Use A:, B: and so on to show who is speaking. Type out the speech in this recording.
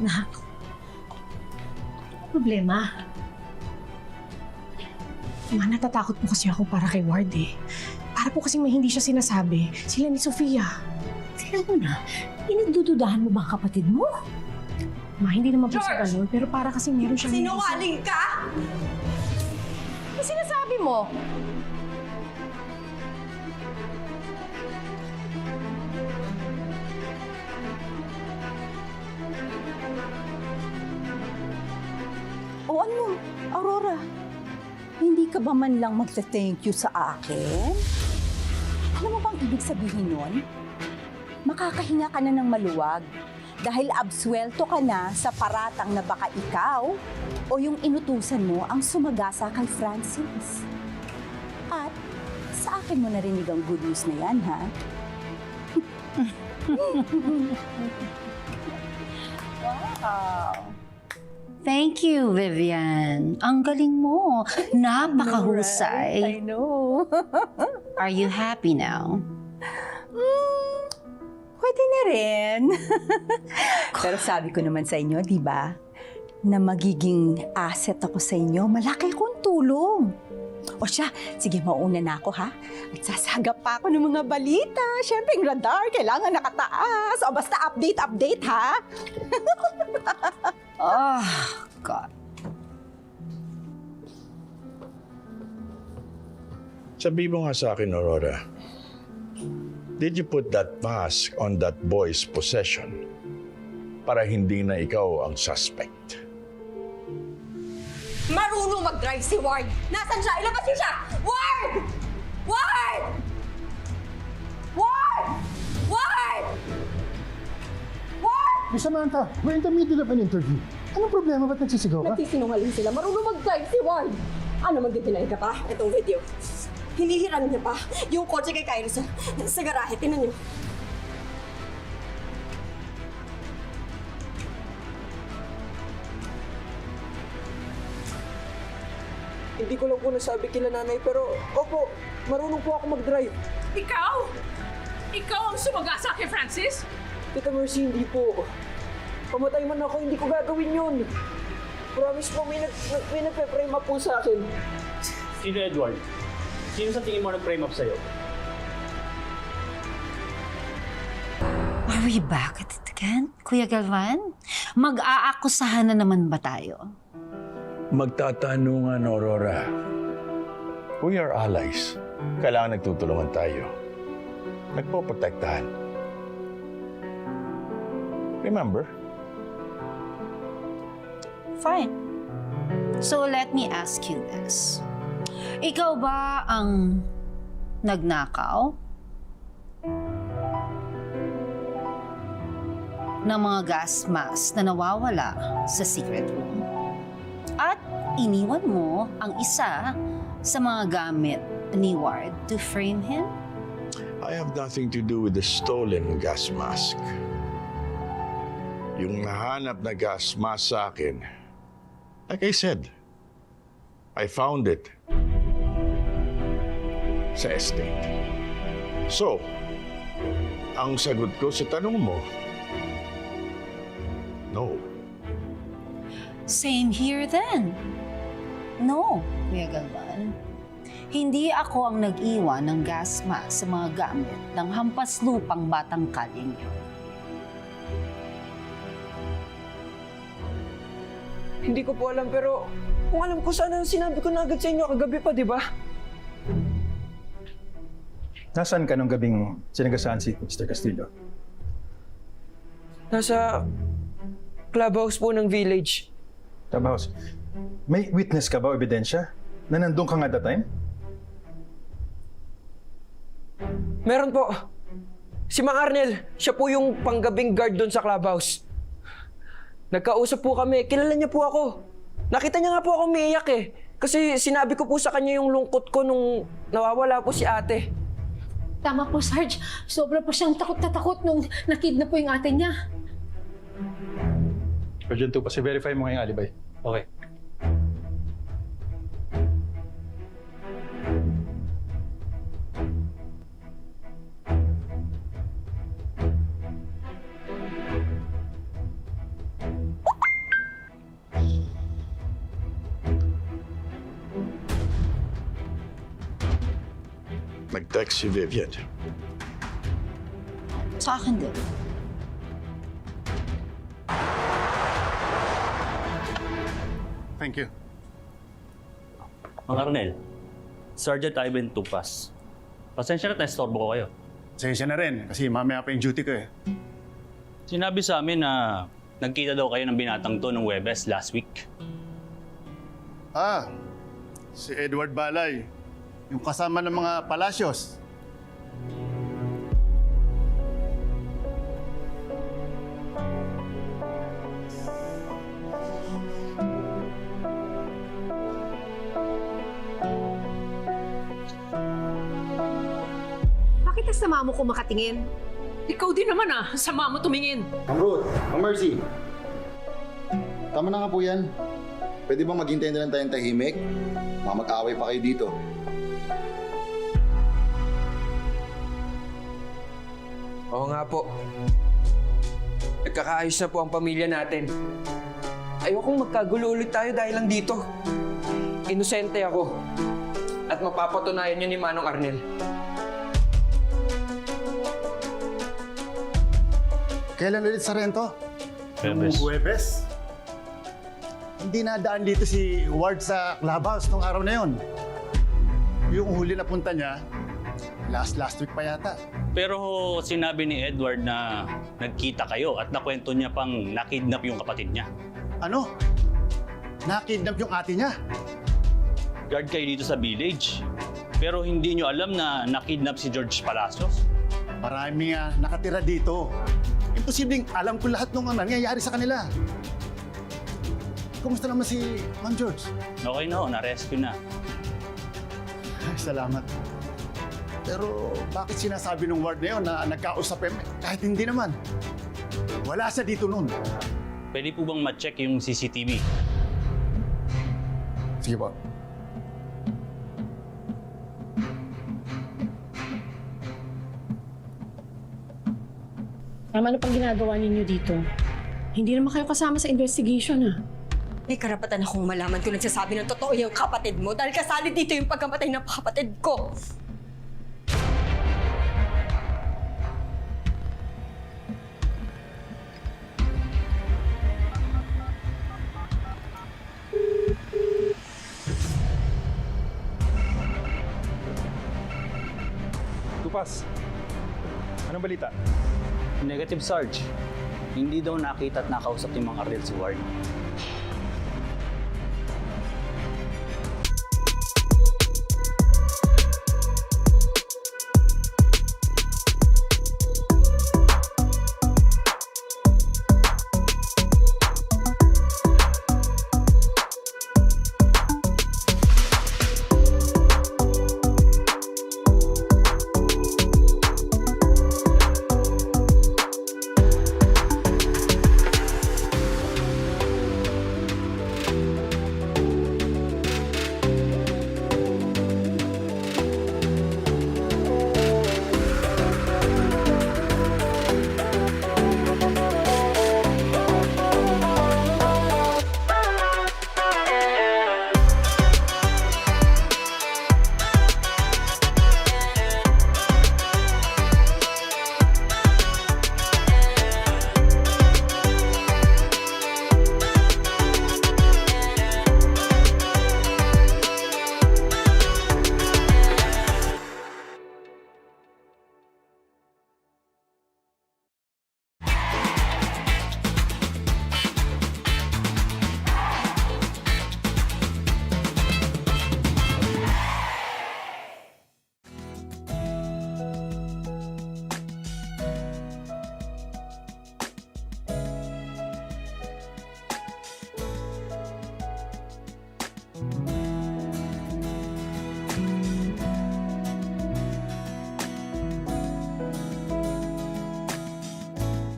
A: Nak, problema. Ma, natatakot po kasi ako para kay Ward eh. Para po kasi may hindi siya sinasabi. Sila ni Sofia.
B: Tingnan mo na, pinagdududahan mo ba ang kapatid mo?
A: Ma, hindi naman po sa ganun, pero para kasi meron siyang...
C: Sinungaling ka?
A: Ano sinasabi mo?
B: O ano, Aurora? Hindi ka ba man lang magte-thank you sa akin? Alam mo bang ibig sabihin nun? Makakahinga ka na ng maluwag dahil absuelto ka na sa paratang na baka ikaw o yung inutusan mo ang sumagasa kay Francis. At sa akin mo narinig ang good news na yan, ha? Wow!
D: Thank you, Vivian. Ang galing mo. Napakahusay.
B: I know.
D: Are you happy now?
B: Pwede na rin. Pero sabi ko naman sa inyo, di ba, na magiging asset ako sa inyo, malaki akong tulong. O siya, sige, mauna na ako, ha? At sasagap pa ako ng mga balita. Siyempre, yung radar, kailangan nakataas. O basta update, ha?
D: Oh, God.
E: Sabi mo nga sa akin, Aurora, did you put that mask on that boy's possession para hindi na ikaw ang suspect?
C: Marunong mag-drive si Ward! Nasaan siya? Ilabas niyo siya! Ward! Ward! Ward! Ward! Ward!
F: Miss Samantha, we're in the middle of an interview. Anong problema? Ba't nagsisigaw ka?
C: Nagsisinungaling sila. Marunong mag-drive si Ward! Ano, magdidinay ka pa? Itong video. Hinihiram niya pa yung kotse kay Kairos sa garahe. Tinan niyo.
G: Hindi ko lang po nasabi kila nanay, pero opo, marunong po ako mag-drive.
H: Ikaw? Ikaw ang sumagasa kay Francis?
G: Tita Mercy, hindi po. Pamatay man ako, hindi ko gagawin yun. Promise po, may nagpe-frame up po sa akin.
I: Sino Edward? Sino sa tingin mo nag-frame up sa'yo?
D: Are we back at it again, Kuya Galvan? Mag-aakusahan na naman ba tayo?
E: Magtatanungan, Aurora. We are allies. Kailangan nagtutulungan tayo. Nagpoprotektahan. Remember?
D: Fine. So let me ask you this. Ikaw ba ang nagnakaw ng mga gas mask na nawawala sa secret room? At iniwan mo ang isa sa mga gamit ni Ward to frame him?
E: I have nothing to do with the stolen gas mask. Yung nahanap na gas mask sa akin, like I said, I found it sa estate. So, ang sagot ko sa tanong mo, no.
D: Same here then. No, Kuya Galvan. Hindi ako ang nag-iwan ng gas mask sa mga gamit ng hampas lupang batang kalyeng yun.
G: Hindi ko po alam, pero kung alam ko sana, sinabi ko na agad sa inyo kagabi pa, di ba?
F: Nasaan ka nung gabing sinagasaan si Mr. Castillo?
G: Nasa clubhouse po ng village.
F: Clubhouse. May witness ka ba o ebidensya na nandun ka nga that time?
G: Meron po. Si Mang Arnel, siya po yung panggabing guard doon sa clubhouse. Nagkausap po kami, kilala niya po ako. Nakita niya nga po ako umiiyak eh. Kasi sinabi ko po sa kanya yung lungkot ko nung nawawala po si ate.
A: Tama po, Sarge. Sobra po siyang takot na takot nung nakidnap po yung ate niya.
F: Urgent 2, pasi-verify mo nga yung alibay.
I: Okay.
E: nag-text si Vivian.
D: Sa akin din.
F: Thank you.
I: Mga Arnel, Sergeant Ivan Tupas. Pasensya na tayo, storbo ko kayo.
F: Sensya na rin, kasi mamaya pa yung duty ko eh.
I: Sinabi sa amin na nagkita daw kayo ng binatang to nung Webes last week.
J: Ah, si Edward Balay. Yung kasama ng mga Palacios.
A: Bakit nasama mo ko makatingin?
H: Ikaw din naman sama mo tumingin.
J: Ma'am Ruth, Ma'am Mercy. Tama na nga po yan. Pwede bang maghintay na lang tayong tahimik? Baka mag-aaway pa kayo dito.
G: Oo nga po. Nagkakaayos na po ang pamilya natin. Ayokong magkagulo ulit tayo dahil lang dito. Inosente ako. At mapapatunayan niyo ni Manong Arnel.
J: Kailan ulit sa rento?
I: Webes.
J: Huwebes. Hindi nadaan dito si Ward sa clubhouse nung araw na yon. Yung huli na punta niya, last week pa yata.
I: Pero sinabi ni Edward na nagkita kayo at nakwento niya pang nakidnap yung kapatid niya.
J: Ano? Nakidnap yung ate niya.
I: Guard kayo dito sa village. Pero hindi niyo alam na nakidnap si George Palacios.
J: Marami nga nakatira dito. Imposibleng alam ko lahat ng nangyayari sa kanila. Kumusta naman si Ma'am George?
I: Okay na ho, na-rescue na.
J: Ay, salamat. Pero bakit sinasabi ng ward na yun na nagkausap kami? Kahit hindi naman. Wala siya dito noon.
I: Pwede po bang ma-check yung CCTV?
J: Sige po.
A: Ano pang ginagawa ninyo dito? Hindi naman kayo kasama sa investigation
C: May karapatan akong malaman kung nagsasabi ng totoo yung kapatid mo dahil kasali dito yung pagkamatay ng kapatid ko.
F: Tupas, anong balita?
I: Negative, Sarge. Hindi daw nakita at nakausap ni Mang Arnel si Ward.